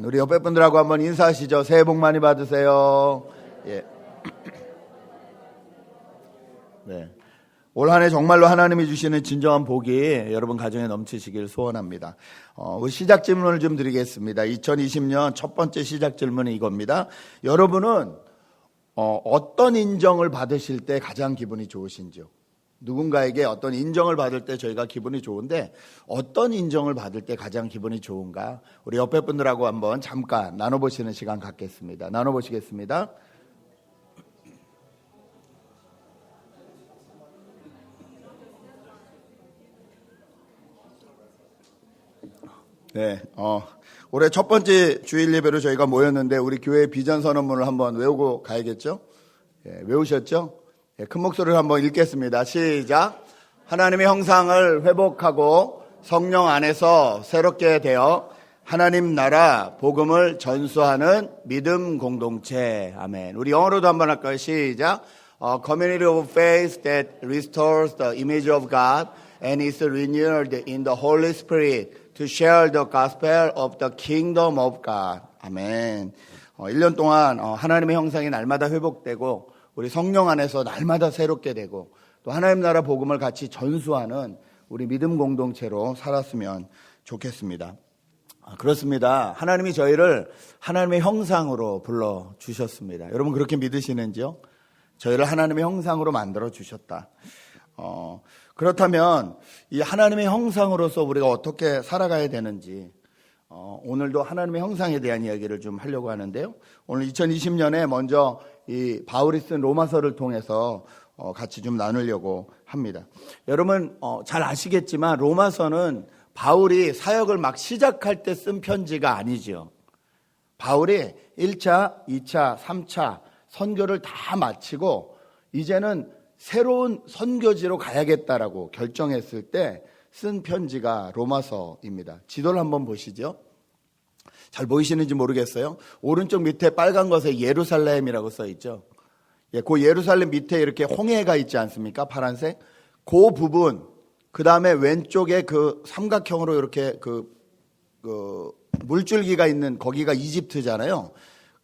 우리 옆에 분들하고 한번 인사하시죠. 새해 복 많이 받으세요. 예. 네. 올 한 해 정말로 하나님이 주시는 진정한 복이 여러분 가정에 넘치시길 소원합니다. 우리 시작 질문을 좀 드리겠습니다. 2020년 첫 번째 시작 질문은 이겁니다. 여러분은 어떤 인정을 받으실 때 가장 기분이 좋으신지요? 누군가에게 어떤 인정을 받을 때 저희가 기분이 좋은데 어떤 인정을 받을 때 가장 기분이 좋은가? 우리 옆에 분들하고 한번 잠깐 나눠보시는 시간 갖겠습니다. 나눠보시겠습니다. 네, 올해 첫 번째 주일 예배로 저희가 모였는데 우리 교회 비전 선언문을 한번 외우고 가야겠죠? 예, 외우셨죠? 예, 큰 목소리로 한번 읽겠습니다. 시작. 하나님의 형상을 회복하고 성령 안에서 새롭게 되어 하나님 나라 복음을 전수하는 믿음 공동체. 아멘. 우리 영어로도 한번 할까요? 시작. Community of faith that restores the image of God and is renewed in the Holy Spirit to share the gospel of the kingdom of God. 아멘. 1년 동안 하나님의 형상이 날마다 회복되고 우리 성령 안에서 날마다 새롭게 되고 또 하나님 나라 복음을 같이 전수하는 우리 믿음 공동체로 살았으면 좋겠습니다. 그렇습니다. 하나님이 저희를 하나님의 형상으로 불러주셨습니다. 여러분 그렇게 믿으시는지요? 저희를 하나님의 형상으로 만들어 주셨다. 그렇다면 이 하나님의 형상으로서 우리가 어떻게 살아가야 되는지 오늘도 하나님의 형상에 대한 이야기를 좀 하려고 하는데요. 오늘 2020년에 먼저 이 바울이 쓴 로마서를 통해서 같이 좀 나누려고 합니다. 여러분 잘 아시겠지만 로마서는 바울이 사역을 막 시작할 때 쓴 편지가 아니죠. 바울이 1차, 2차, 3차 선교를 다 마치고 이제는 새로운 선교지로 가야겠다라고 결정했을 때 쓴 편지가 로마서입니다. 지도를 한번 보시죠. 잘 보이시는지 모르겠어요. 오른쪽 밑에 빨간 것에 예루살렘이라고 써 있죠. 예, 그 예루살렘 밑에 이렇게 홍해가 있지 않습니까? 파란색. 그 부분, 그 다음에 왼쪽에 그 삼각형으로 이렇게 그 물줄기가 있는 거기가 이집트잖아요.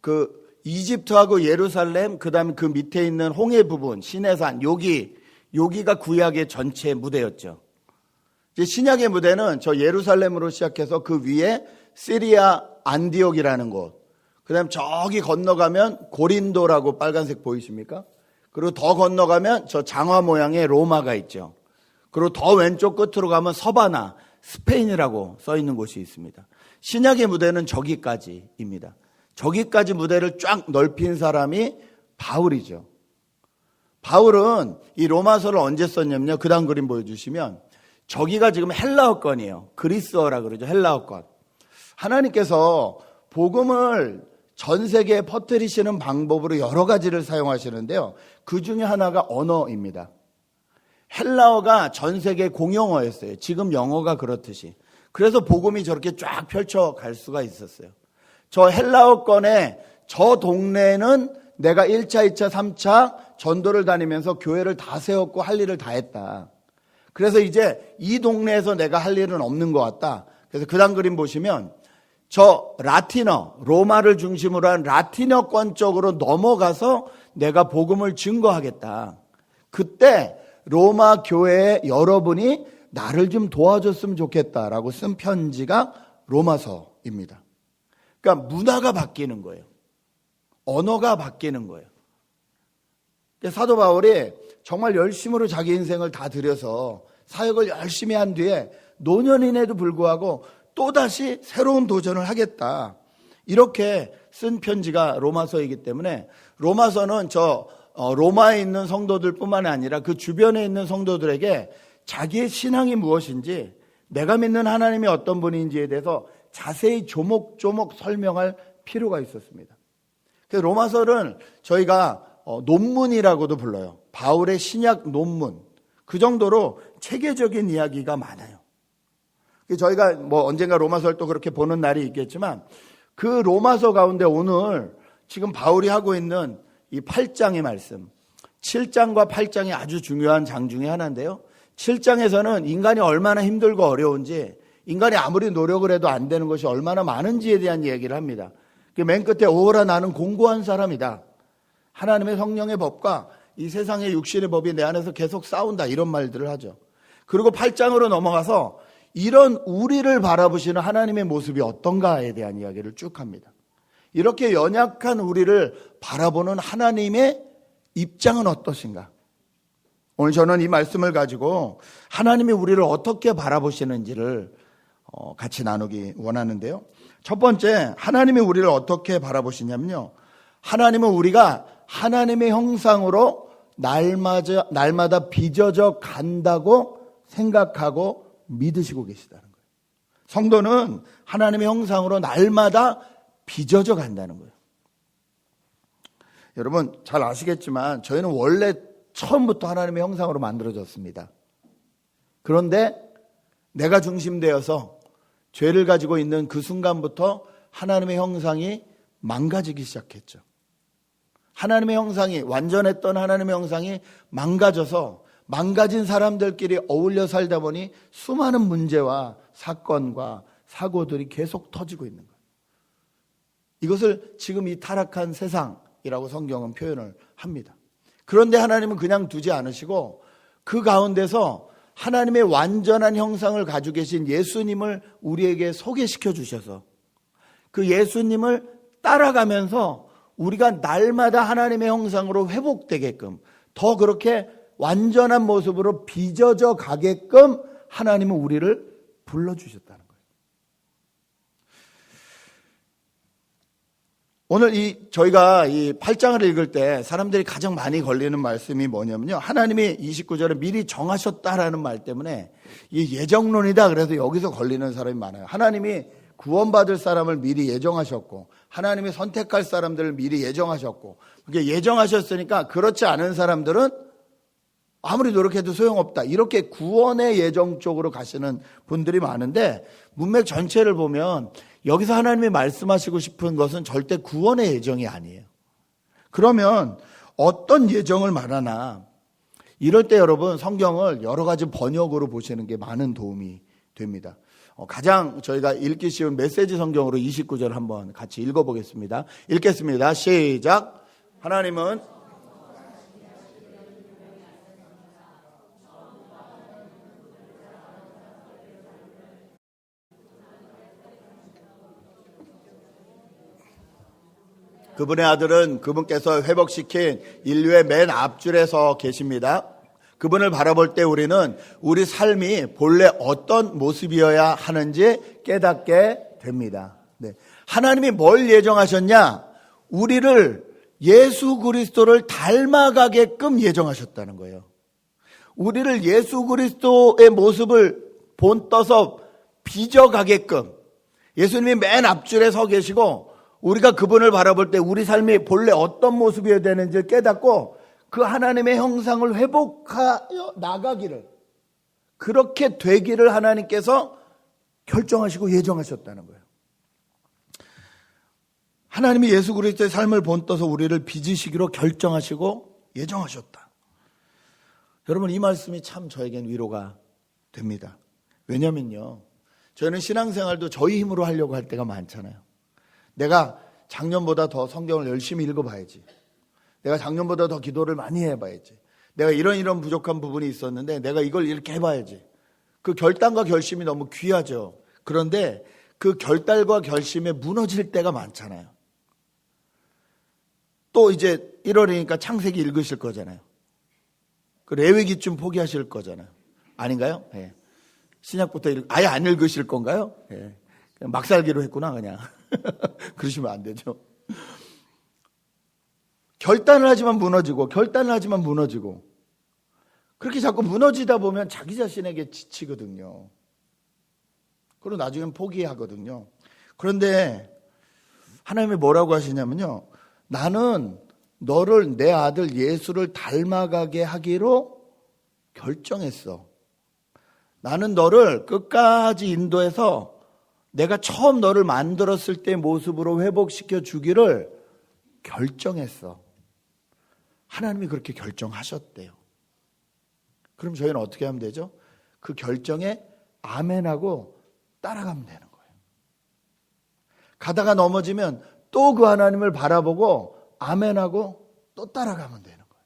그 이집트하고 예루살렘, 그 다음에 그 밑에 있는 홍해 부분, 시내산, 여기가 구약의 전체 무대였죠. 이제 신약의 무대는 저 예루살렘으로 시작해서 그 위에 시리아 안디옥이라는 곳, 그 다음에 저기 건너가면 고린도라고 빨간색 보이십니까? 그리고 더 건너가면 저 장화 모양의 로마가 있죠. 그리고 더 왼쪽 끝으로 가면 서바나, 스페인이라고 써 있는 곳이 있습니다. 신약의 무대는 저기까지입니다. 저기까지 무대를 쫙 넓힌 사람이 바울이죠. 바울은 이 로마서를 언제 썼냐면요. 그 다음 그림 보여주시면 저기가 지금 헬라어권이에요. 그리스어라 그러죠. 헬라어권. 하나님께서 복음을 전 세계에 퍼뜨리시는 방법으로 여러 가지를 사용하시는데요. 그 중에 하나가 언어입니다. 헬라어가 전 세계 공용어였어요. 지금 영어가 그렇듯이. 그래서 복음이 저렇게 쫙 펼쳐갈 수가 있었어요. 저 헬라어권의 저 동네는 내가 1차, 2차, 3차 전도를 다니면서 교회를 다 세웠고 할 일을 다 했다. 그래서 이제 이 동네에서 내가 할 일은 없는 것 같다. 그래서 그 다음 그림 보시면 저 라틴어, 로마를 중심으로 한 라틴어권 쪽으로 넘어가서 내가 복음을 증거하겠다. 그때 로마 교회에 여러분이 나를 좀 도와줬으면 좋겠다라고 쓴 편지가 로마서입니다. 그러니까 문화가 바뀌는 거예요. 언어가 바뀌는 거예요. 사도 바울이 정말 열심으로 자기 인생을 다 들여서 사역을 열심히 한 뒤에 노년인에도 불구하고 또다시 새로운 도전을 하겠다. 이렇게 쓴 편지가 로마서이기 때문에 로마서는 로마에 있는 성도들 뿐만 아니라 그 주변에 있는 성도들에게 자기의 신앙이 무엇인지 내가 믿는 하나님이 어떤 분인지에 대해서 자세히 조목조목 설명할 필요가 있었습니다. 그래서 로마서를 저희가 논문이라고도 불러요. 바울의 신약 논문. 그 정도로 체계적인 이야기가 많아요. 저희가 언젠가 로마서를 또 그렇게 보는 날이 있겠지만 그 로마서 가운데 오늘 지금 바울이 하고 있는 이 8장의 말씀, 7장과 8장이 아주 중요한 장 중에 하나인데요. 7장에서는 인간이 얼마나 힘들고 어려운지 인간이 아무리 노력을 해도 안 되는 것이 얼마나 많은지에 대한 얘기를 합니다. 맨 끝에 오호라 나는 공고한 사람이다. 하나님의 성령의 법과 이 세상의 육신의 법이 내 안에서 계속 싸운다. 이런 말들을 하죠. 그리고 8장으로 넘어가서 이런 우리를 바라보시는 하나님의 모습이 어떤가에 대한 이야기를 쭉 합니다. 이렇게 연약한 우리를 바라보는 하나님의 입장은 어떠신가? 오늘 저는 이 말씀을 가지고 하나님이 우리를 어떻게 바라보시는지를 같이 나누기 원하는데요. 첫 번째, 하나님이 우리를 어떻게 바라보시냐면요. 하나님은 우리가 하나님의 형상으로 날마다 빚어져 간다고 생각하고 믿으시고 계시다는 거예요. 성도는 하나님의 형상으로 날마다 빚어져 간다는 거예요. 여러분 잘 아시겠지만 저희는 원래 처음부터 하나님의 형상으로 만들어졌습니다. 그런데 내가 중심되어서 죄를 가지고 있는 그 순간부터 하나님의 형상이 망가지기 시작했죠. 하나님의 형상이, 완전했던 하나님의 형상이 망가져서 망가진 사람들끼리 어울려 살다 보니 수많은 문제와 사건과 사고들이 계속 터지고 있는 거예요. 이것을 지금 이 타락한 세상이라고 성경은 표현을 합니다. 그런데 하나님은 그냥 두지 않으시고 그 가운데서 하나님의 완전한 형상을 가지고 계신 예수님을 우리에게 소개시켜 주셔서 그 예수님을 따라가면서 우리가 날마다 하나님의 형상으로 회복되게끔 더 그렇게 완전한 모습으로 빚어져 가게끔 하나님은 우리를 불러주셨다는 거예요. 오늘 저희가 이 8장을 읽을 때 사람들이 가장 많이 걸리는 말씀이 뭐냐면요. 하나님이 29절에 미리 정하셨다라는 말 때문에 이 예정론이다 그래서 여기서 걸리는 사람이 많아요. 하나님이 구원받을 사람을 미리 예정하셨고 하나님이 선택할 사람들을 미리 예정하셨고 그게 예정하셨으니까 그렇지 않은 사람들은 아무리 노력해도 소용없다. 이렇게 구원의 예정 쪽으로 가시는 분들이 많은데 문맥 전체를 보면 여기서 하나님이 말씀하시고 싶은 것은 절대 구원의 예정이 아니에요. 그러면 어떤 예정을 말하나 이럴 때 여러분 성경을 여러 가지 번역으로 보시는 게 많은 도움이 됩니다. 가장 저희가 읽기 쉬운 메시지 성경으로 29절 한번 같이 읽어보겠습니다. 읽겠습니다. 시작. 하나님은 그분의 아들은 그분께서 회복시킨 인류의 맨 앞줄에 서 계십니다. 그분을 바라볼 때 우리는 우리 삶이 본래 어떤 모습이어야 하는지 깨닫게 됩니다. 네. 하나님이 뭘 예정하셨냐? 우리를 예수 그리스도를 닮아가게끔 예정하셨다는 거예요. 우리를 예수 그리스도의 모습을 본떠서 빚어가게끔 예수님이 맨 앞줄에 서 계시고 우리가 그분을 바라볼 때 우리 삶이 본래 어떤 모습이어야 되는지를 깨닫고 그 하나님의 형상을 회복하여 나가기를 그렇게 되기를 하나님께서 결정하시고 예정하셨다는 거예요. 하나님이 예수 그리스도의 삶을 본떠서 우리를 빚으시기로 결정하시고 예정하셨다. 여러분 이 말씀이 참 저에겐 위로가 됩니다. 왜냐면요. 저희는 신앙생활도 저희 힘으로 하려고 할 때가 많잖아요. 내가 작년보다 더 성경을 열심히 읽어봐야지. 내가 작년보다 더 기도를 많이 해봐야지. 내가 이런 부족한 부분이 있었는데 내가 이걸 이렇게 해봐야지. 그 결단과 결심이 너무 귀하죠. 그런데 그 결단과 결심에 무너질 때가 많잖아요. 또 이제 1월이니까 창세기 읽으실 거잖아요. 그 레위기쯤 포기하실 거잖아요. 아닌가요? 예. 신약부터 아예 안 읽으실 건가요? 예. 막 살기로 했구나 그냥. 그러시면 안 되죠. 결단을 하지만 무너지고 결단을 하지만 무너지고 그렇게 자꾸 무너지다 보면 자기 자신에게 지치거든요. 그리고 나중엔 포기하거든요. 그런데 하나님이 뭐라고 하시냐면요. 나는 너를 내 아들 예수를 닮아가게 하기로 결정했어. 나는 너를 끝까지 인도해서 내가 처음 너를 만들었을 때 모습으로 회복시켜 주기를 결정했어. 하나님이 그렇게 결정하셨대요. 그럼 저희는 어떻게 하면 되죠? 그 결정에 아멘하고 따라가면 되는 거예요. 가다가 넘어지면 또 그 하나님을 바라보고 아멘하고 또 따라가면 되는 거예요.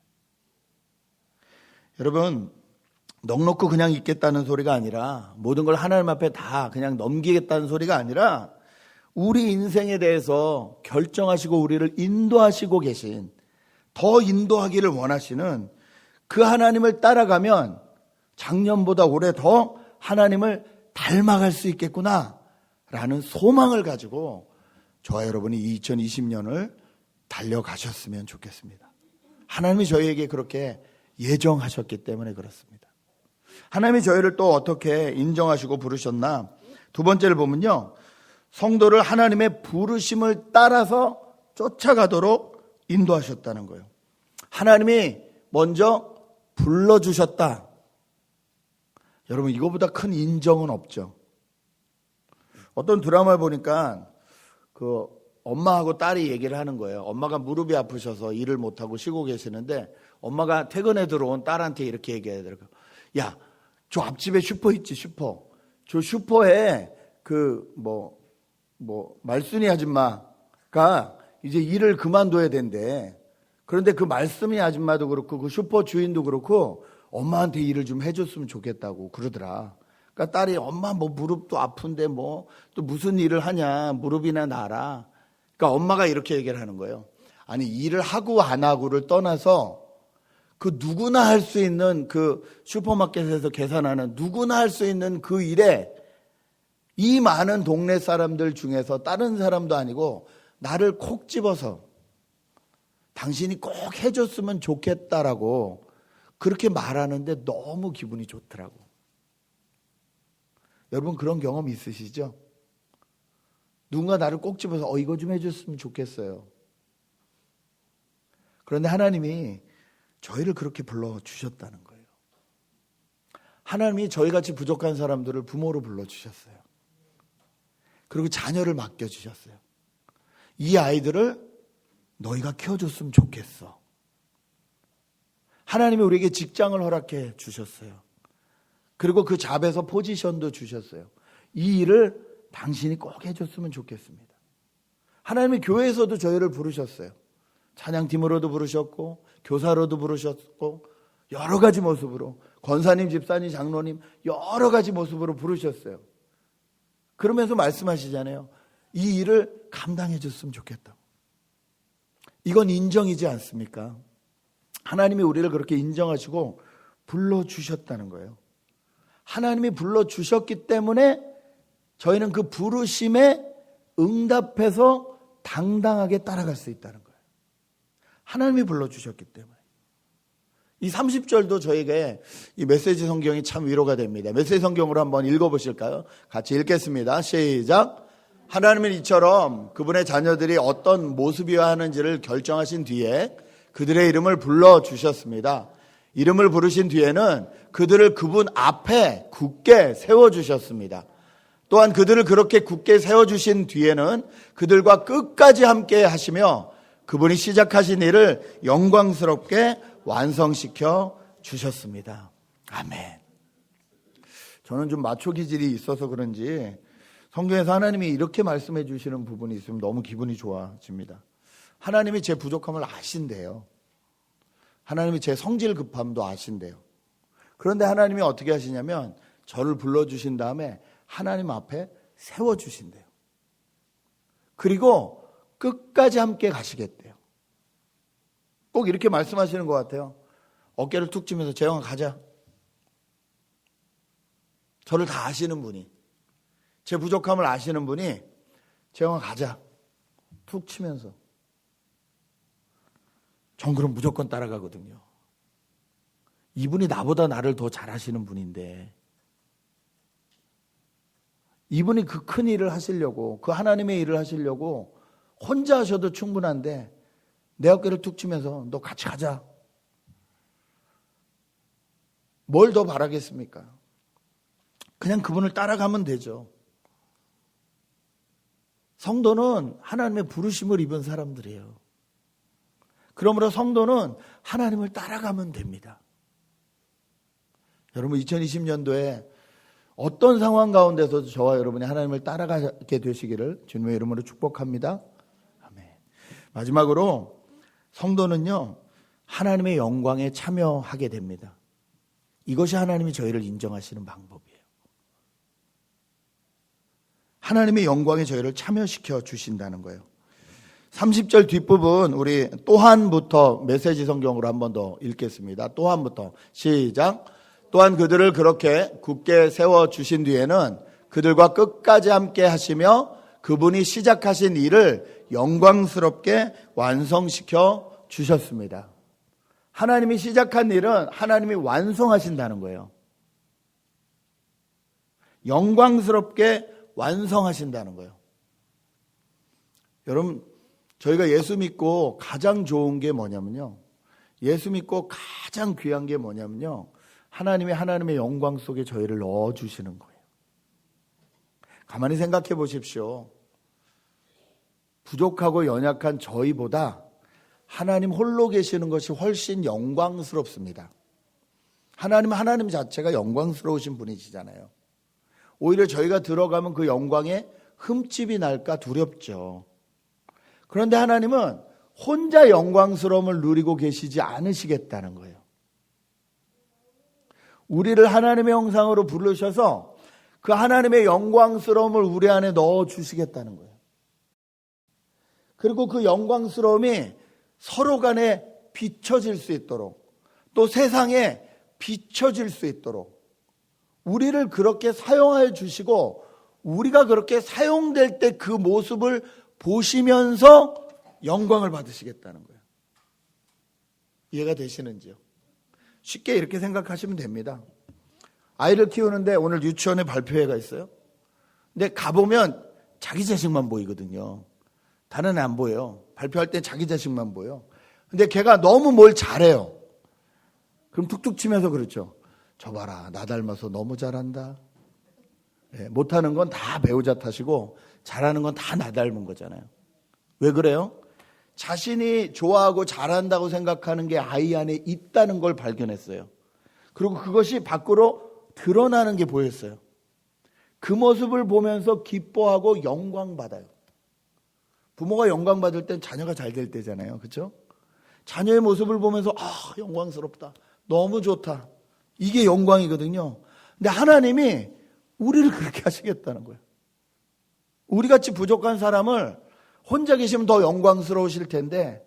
여러분, 넉넉히 그냥 있겠다는 소리가 아니라, 모든 걸 하나님 앞에 다 그냥 넘기겠다는 소리가 아니라, 우리 인생에 대해서 결정하시고 우리를 인도하시고 계신, 더 인도하기를 원하시는 그 하나님을 따라가면 작년보다 올해 더 하나님을 닮아갈 수 있겠구나 라는 소망을 가지고 저와 여러분이 2020년을 달려가셨으면 좋겠습니다. 하나님이 저희에게 그렇게 예정하셨기 때문에 그렇습니다. 하나님이 저희를 또 어떻게 인정하시고 부르셨나? 두 번째를 보면요, 성도를 하나님의 부르심을 따라서 쫓아가도록 인도하셨다는 거예요. 하나님이 먼저 불러주셨다. 여러분, 이거보다 큰 인정은 없죠. 어떤 드라마를 보니까 그 엄마하고 딸이 얘기를 하는 거예요. 엄마가 무릎이 아프셔서 일을 못하고 쉬고 계시는데 엄마가 퇴근에 들어온 딸한테 이렇게 얘기하더라고요. 야, 저 앞집에 슈퍼 있지, 슈퍼. 저 슈퍼에 말순이 아줌마가 이제 일을 그만둬야 된대. 그런데 그 말씀이 아줌마도 그렇고 그 슈퍼 주인도 그렇고 엄마한테 일을 좀 해줬으면 좋겠다고 그러더라. 그러니까 딸이 엄마 무릎도 아픈데 또 무슨 일을 하냐, 무릎이나 놔라. 그러니까 엄마가 이렇게 얘기를 하는 거예요. 아니, 일을 하고 안 하고를 떠나서 그 누구나 할 수 있는 그 슈퍼마켓에서 계산하는 누구나 할 수 있는 그 일에 이 많은 동네 사람들 중에서 다른 사람도 아니고 나를 콕 집어서 당신이 꼭 해줬으면 좋겠다라고 그렇게 말하는데 너무 기분이 좋더라고. 여러분, 그런 경험 있으시죠? 누군가 나를 꼭 집어서 이거 좀 해줬으면 좋겠어요. 그런데 하나님이 저희를 그렇게 불러주셨다는 거예요. 하나님이 저희같이 부족한 사람들을 부모로 불러주셨어요. 그리고 자녀를 맡겨주셨어요. 이 아이들을 너희가 키워줬으면 좋겠어. 하나님이 우리에게 직장을 허락해 주셨어요. 그리고 그 잡에서 포지션도 주셨어요. 이 일을 당신이 꼭 해줬으면 좋겠습니다. 하나님이 교회에서도 저희를 부르셨어요. 찬양팀으로도 부르셨고 교사로도 부르셨고 여러 가지 모습으로, 권사님, 집사님, 장로님 여러 가지 모습으로 부르셨어요. 그러면서 말씀하시잖아요. 이 일을 감당해 줬으면 좋겠다고. 이건 인정이지 않습니까? 하나님이 우리를 그렇게 인정하시고 불러주셨다는 거예요. 하나님이 불러주셨기 때문에 저희는 그 부르심에 응답해서 당당하게 따라갈 수 있다는 거예요. 하나님이 불러주셨기 때문에. 이 30절도 저에게 이 메시지 성경이 참 위로가 됩니다. 메시지 성경으로 한번 읽어보실까요? 같이 읽겠습니다. 시작. 하나님은 이처럼 그분의 자녀들이 어떤 모습이어야 하는지를 결정하신 뒤에 그들의 이름을 불러주셨습니다. 이름을 부르신 뒤에는 그들을 그분 앞에 굳게 세워주셨습니다. 또한 그들을 그렇게 굳게 세워주신 뒤에는 그들과 끝까지 함께 하시며 그분이 시작하신 일을 영광스럽게 완성시켜 주셨습니다. 아멘. 저는 좀 마초 기질이 있어서 그런지 성경에서 하나님이 이렇게 말씀해 주시는 부분이 있으면 너무 기분이 좋아집니다. 하나님이 제 부족함을 아신대요. 하나님이 제 성질 급함도 아신대요. 그런데 하나님이 어떻게 하시냐면 저를 불러주신 다음에 하나님 앞에 세워주신대요. 그리고 끝까지 함께 가시겠대요. 꼭 이렇게 말씀하시는 것 같아요. 어깨를 툭 치면서 재영아 가자. 저를 다 아시는 분이, 제 부족함을 아시는 분이 재영아 가자 툭 치면서, 전 그럼 무조건 따라가거든요. 이분이 나보다 나를 더 잘 아시는 분인데 이분이 그 큰 일을 하시려고, 그 하나님의 일을 하시려고 혼자 하셔도 충분한데 내 어깨를 툭 치면서 너 같이 가자. 뭘 더 바라겠습니까? 그냥 그분을 따라가면 되죠. 성도는 하나님의 부르심을 입은 사람들이에요. 그러므로 성도는 하나님을 따라가면 됩니다. 여러분, 2020년도에 어떤 상황 가운데서도 저와 여러분이 하나님을 따라가게 되시기를 주님의 이름으로 축복합니다. 아멘. 마지막으로 성도는요, 하나님의 영광에 참여하게 됩니다. 이것이 하나님이 저희를 인정하시는 방법이에요. 하나님의 영광에 저희를 참여시켜 주신다는 거예요. 30절 뒷부분 우리 또한부터 메시지 성경으로 한 번 더 읽겠습니다. 또한부터 시작. 또한 그들을 그렇게 굳게 세워주신 뒤에는 그들과 끝까지 함께 하시며 그분이 시작하신 일을 영광스럽게 완성시켜 주셨습니다. 하나님이 시작한 일은 하나님이 완성하신다는 거예요. 영광스럽게 완성하신다는 거예요. 여러분, 저희가 예수 믿고 가장 좋은 게 뭐냐면요, 예수 믿고 가장 귀한 게 뭐냐면요, 하나님이 하나님의 영광 속에 저희를 넣어주시는 거예요. 가만히 생각해 보십시오. 부족하고 연약한 저희보다 하나님 홀로 계시는 것이 훨씬 영광스럽습니다. 하나님 자체가 영광스러우신 분이시잖아요. 오히려 저희가 들어가면 그 영광에 흠집이 날까 두렵죠. 그런데 하나님은 혼자 영광스러움을 누리고 계시지 않으시겠다는 거예요. 우리를 하나님의 형상으로 부르셔서 그 하나님의 영광스러움을 우리 안에 넣어주시겠다는 거예요. 그리고 그 영광스러움이 서로 간에 비춰질 수 있도록, 또 세상에 비춰질 수 있도록 우리를 그렇게 사용하여 주시고, 우리가 그렇게 사용될 때 그 모습을 보시면서 영광을 받으시겠다는 거예요. 이해가 되시는지요? 쉽게 이렇게 생각하시면 됩니다. 아이를 키우는데 오늘 유치원에 발표회가 있어요. 근데 가보면 자기 자식만 보이거든요. 다른 애 안 보여요. 발표할 때 자기 자식만 보여. 근데 걔가 너무 뭘 잘해요. 그럼 툭툭 치면서 그렇죠. 저 봐라, 나 닮아서 너무 잘한다. 네, 못하는 건 다 배우자 탓이고 잘하는 건 다 나 닮은 거잖아요. 왜 그래요? 자신이 좋아하고 잘한다고 생각하는 게 아이 안에 있다는 걸 발견했어요. 그리고 그것이 밖으로 드러나는 게 보였어요. 그 모습을 보면서 기뻐하고 영광받아요. 부모가 영광받을 땐 자녀가 잘 될 때잖아요. 그렇죠? 자녀의 모습을 보면서 영광스럽다, 너무 좋다, 이게 영광이거든요. 근데 하나님이 우리를 그렇게 하시겠다는 거예요. 우리같이 부족한 사람을 혼자 계시면 더 영광스러우실 텐데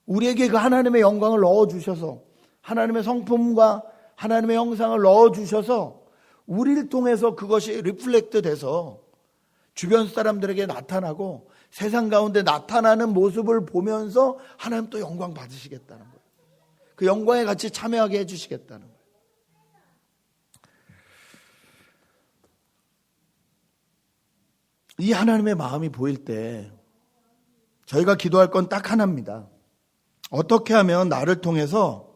우리에게 그 하나님의 영광을 넣어주셔서, 하나님의 성품과 하나님의 형상을 넣어주셔서 우리를 통해서 그것이 리플렉트 돼서 주변 사람들에게 나타나고 세상 가운데 나타나는 모습을 보면서 하나님 또 영광 받으시겠다는 거예요. 그 영광에 같이 참여하게 해주시겠다는 거예요. 이 하나님의 마음이 보일 때 저희가 기도할 건 딱 하나입니다. 어떻게 하면 나를 통해서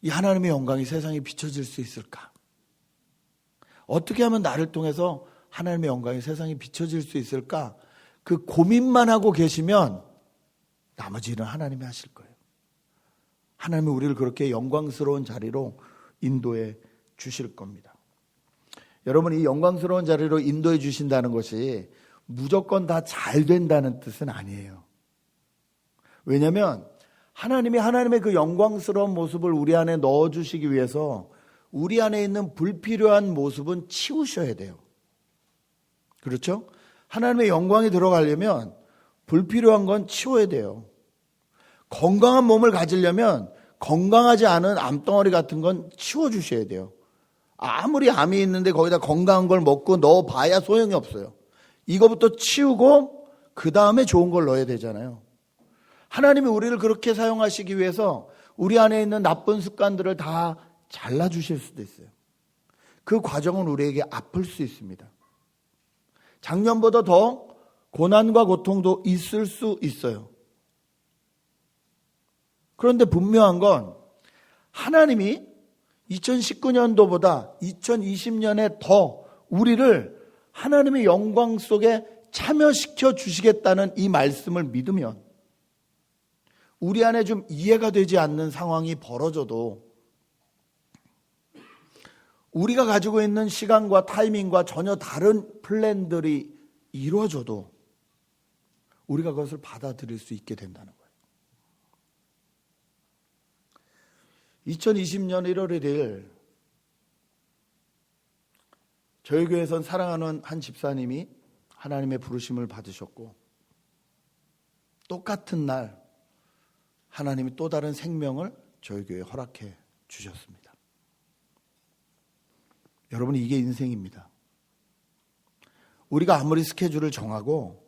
이 하나님의 영광이 세상에 비춰질 수 있을까? 어떻게 하면 나를 통해서 하나님의 영광이 세상에 비춰질 수 있을까? 그 고민만 하고 계시면 나머지 일은 하나님이 하실 거예요. 하나님이 우리를 그렇게 영광스러운 자리로 인도해 주실 겁니다. 여러분, 이 영광스러운 자리로 인도해 주신다는 것이 무조건 다 잘 된다는 뜻은 아니에요. 왜냐하면 하나님이 하나님의 그 영광스러운 모습을 우리 안에 넣어주시기 위해서 우리 안에 있는 불필요한 모습은 치우셔야 돼요. 그렇죠? 하나님의 영광이 들어가려면 불필요한 건 치워야 돼요. 건강한 몸을 가지려면 건강하지 않은 암덩어리 같은 건 치워주셔야 돼요. 아무리 암이 있는데 거기다 건강한 걸 먹고 넣어봐야 소용이 없어요. 이거부터 치우고 그 다음에 좋은 걸 넣어야 되잖아요. 하나님이 우리를 그렇게 사용하시기 위해서 우리 안에 있는 나쁜 습관들을 다 잘라주실 수도 있어요. 그 과정은 우리에게 아플 수 있습니다. 작년보다 더 고난과 고통도 있을 수 있어요. 그런데 분명한 건 하나님이 2019년도보다 2020년에 더 우리를 하나님의 영광 속에 참여시켜 주시겠다는 이 말씀을 믿으면 우리 안에 좀 이해가 되지 않는 상황이 벌어져도 우리가 가지고 있는 시간과 타이밍과 전혀 다른 플랜들이 이루어져도 우리가 그것을 받아들일 수 있게 된다는 거예요. 2020년 1월 1일 저희 교회에선 사랑하는 한 집사님이 하나님의 부르심을 받으셨고, 똑같은 날 하나님이 또 다른 생명을 저희 교회에 허락해 주셨습니다. 여러분, 이게 인생입니다. 우리가 아무리 스케줄을 정하고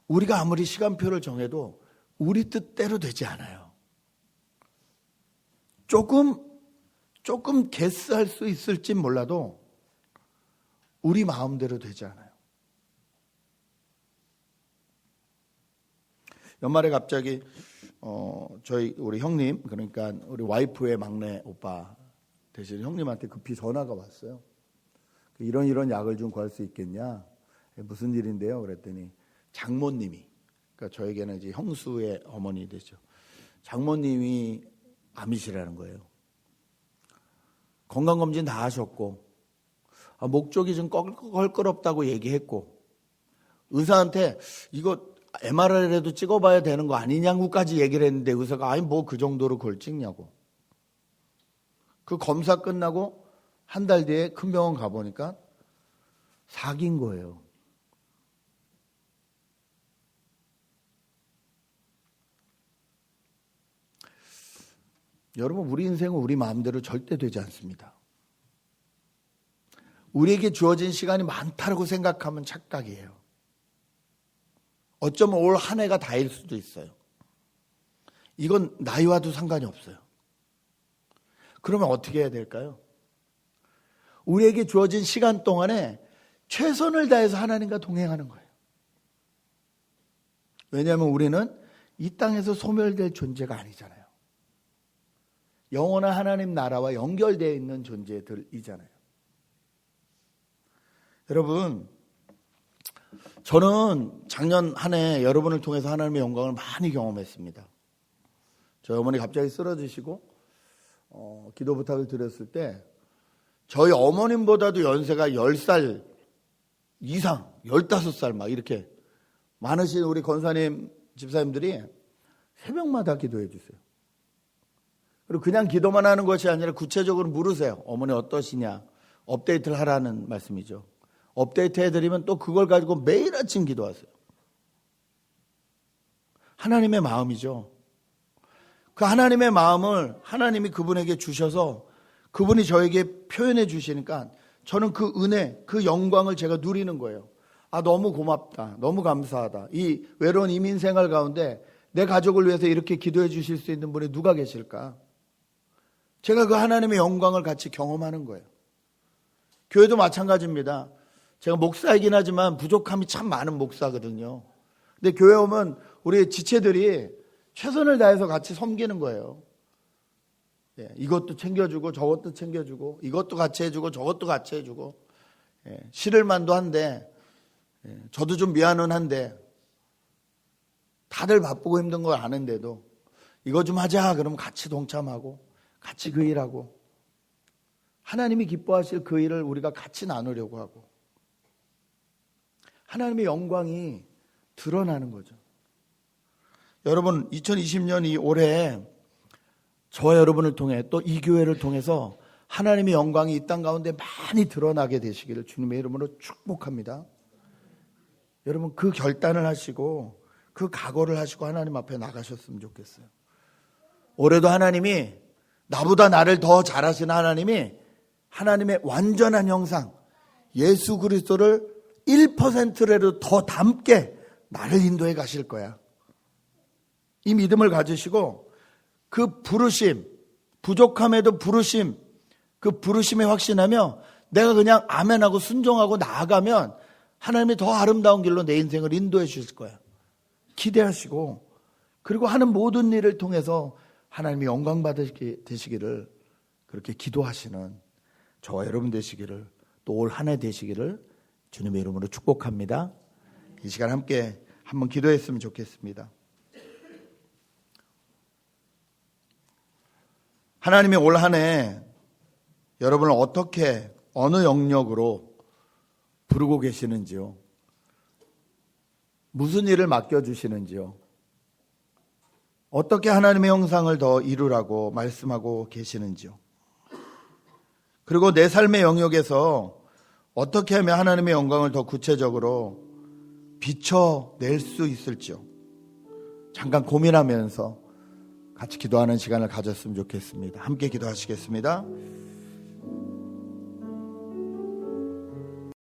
우리가 아무리 시간표를 정해도 우리 뜻대로 되지 않아요. 조금 게스할 수 있을지 몰라도 우리 마음대로 되지 않아요. 연말에 갑자기 우리 형님, 그러니까 우리 와이프의 막내 오빠 되시는 형님한테 급히 전화가 왔어요. 이런 약을 좀 구할 수 있겠냐? 무슨 일인데요? 그랬더니 장모님이, 그러니까 저에게는 이제 형수의 어머니 되죠. 장모님이 암이시라는 거예요. 건강검진 다 하셨고, 목 쪽이 좀 껄끄럽다고 얘기했고, 의사한테 이거 MRI라도 찍어봐야 되는 거 아니냐고까지 얘기를 했는데, 의사가 아니 뭐 그 정도로 그걸 찍냐고. 그 검사 끝나고 한 달 뒤에 큰 병원 가보니까 사기인 거예요. 여러분, 우리 인생은 우리 마음대로 절대 되지 않습니다. 우리에게 주어진 시간이 많다고 생각하면 착각이에요. 어쩌면 올 한 해가 다일 수도 있어요. 이건 나이와도 상관이 없어요. 그러면 어떻게 해야 될까요? 우리에게 주어진 시간 동안에 최선을 다해서 하나님과 동행하는 거예요. 왜냐하면 우리는 이 땅에서 소멸될 존재가 아니잖아요. 영원한 하나님 나라와 연결되어 있는 존재들이잖아요. 여러분, 저는 작년 한 해 여러분을 통해서 하나님의 영광을 많이 경험했습니다. 저희 어머니 갑자기 쓰러지시고 기도 부탁을 드렸을 때 저희 어머님보다도 연세가 10살 이상, 15살 막 이렇게 많으신 우리 권사님, 집사님들이 새벽마다 기도해 주세요. 그리고 그냥 기도만 하는 것이 아니라 구체적으로 물으세요. 어머니 어떠시냐? 업데이트를 하라는 말씀이죠. 업데이트 해드리면 또 그걸 가지고 매일 아침 기도하세요. 하나님의 마음이죠. 그 하나님의 마음을 하나님이 그분에게 주셔서 그분이 저에게 표현해 주시니까 저는 그 은혜, 그 영광을 제가 누리는 거예요. 아, 너무 고맙다. 너무 감사하다. 이 외로운 이민 생활 가운데 내 가족을 위해서 이렇게 기도해 주실 수 있는 분이 누가 계실까? 제가 그 하나님의 영광을 같이 경험하는 거예요. 교회도 마찬가지입니다. 제가 목사이긴 하지만 부족함이 참 많은 목사거든요. 근데 교회 오면 우리 지체들이 최선을 다해서 같이 섬기는 거예요. 이것도 챙겨주고 저것도 챙겨주고 이것도 같이 해주고 저것도 같이 해주고, 싫을 만도 한데 저도 좀 미안은 한데 다들 바쁘고 힘든 걸 아는데도 이거 좀 하자 그러면 같이 동참하고 같이 그 일하고, 하나님이 기뻐하실 그 일을 우리가 같이 나누려고 하고 하나님의 영광이 드러나는 거죠. 여러분, 2020년 이 올해 저와 여러분을 통해 또 이 교회를 통해서 하나님의 영광이 이 땅 가운데 많이 드러나게 되시기를 주님의 이름으로 축복합니다. 여러분, 그 결단을 하시고 그 각오를 하시고 하나님 앞에 나가셨으면 좋겠어요. 올해도 하나님이 나보다 나를 더 잘하시는 하나님이 하나님의 완전한 형상 예수 그리스도를 1%라도 더 닮게 나를 인도해 가실 거야. 이 믿음을 가지시고 그 부르심, 부족함에도 부르심, 그 부르심에 확신하며 내가 그냥 아멘하고 순종하고 나아가면 하나님이 더 아름다운 길로 내 인생을 인도해 주실 거야. 기대하시고, 그리고 하는 모든 일을 통해서 하나님이 영광 받으시게 되시기를 그렇게 기도하시는 저와 여러분 되시기를, 또 올 한 해 되시기를 주님의 이름으로 축복합니다. 이 시간 함께 한번 기도했으면 좋겠습니다. 하나님이 올 한 해 여러분을 어떻게 어느 영역으로 부르고 계시는지요? 무슨 일을 맡겨주시는지요? 어떻게 하나님의 형상을 더 이루라고 말씀하고 계시는지요? 그리고 내 삶의 영역에서 어떻게 하면 하나님의 영광을 더 구체적으로 비춰낼 수 있을지요? 잠깐 고민하면서 같이 기도하는 시간을 가졌으면 좋겠습니다. 함께 기도하시겠습니다.